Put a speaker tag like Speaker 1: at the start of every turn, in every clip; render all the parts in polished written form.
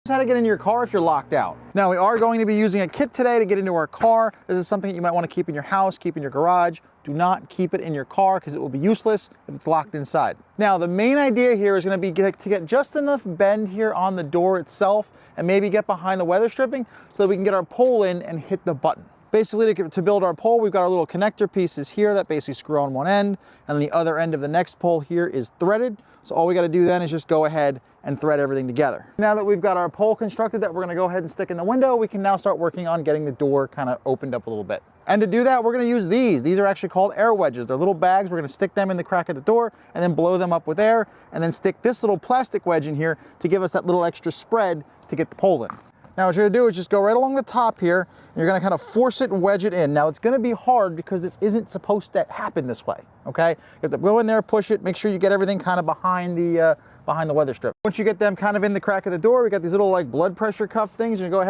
Speaker 1: how to get into your car if you're locked out. Now, we are going to be using a kit today to get into our car. This is something that you might want to keep in your house, keep in your garage. Do not keep it in your car because it will be useless if it's locked inside. Now, the main idea here is going to be to get just enough bend here on the door itself and maybe get behind the weather stripping so that we can get our pole in and hit the button. Basically, to build our pole, we've got our little connector pieces here that basically screw on one end, and the other end of the next pole here is threaded. So all we got to do then is just go ahead and thread everything together. Now that we've got our pole constructed that we're going to go ahead and stick in the window, we can now start working on getting the door kind of opened up a little bit. And to do that, we're going to use these. These are actually called air wedges. They're little bags. We're going to stick them in the crack of the door and then blow them up with air, and then stick this little plastic wedge in here to give us that little extra spread to get the pole in. Now what you're gonna do is just go right along the top here, and you're gonna kind of force it and wedge it in. Now it's gonna be hard because this isn't supposed to happen this way, okay? You have to go in there, push it, make sure you get everything kind of behind the weather strip. Once you get them kind of in the crack of the door, we got these little like blood pressure cuff things. You're gonna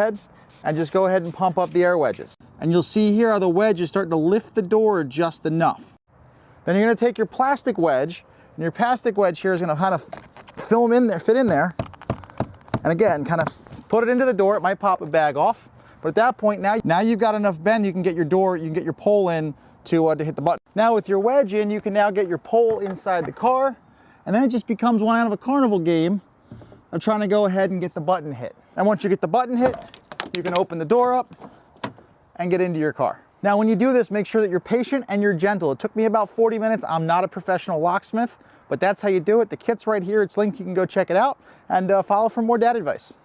Speaker 1: go ahead and pump up the air wedges. And you'll see here how the wedge is starting to lift the door just enough. Then you're gonna take your plastic wedge, and your plastic wedge here is gonna kind of fit in there, and again, kind of put it into the door. It might pop a bag off, but at that point now you've got enough bend, you can get your pole in to hit the button. Now with your wedge in, you can now get your pole inside the car, and then it just becomes one out of a carnival game of trying to go ahead and get the button hit. And once you get the button hit, you can open the door up and get into your car. Now when you do this, make sure that you're patient and you're gentle. It took me about 40 minutes. I'm not a professional locksmith, but that's how you do it. The kit's right here, it's linked, you can go check it out, and follow for more dad advice.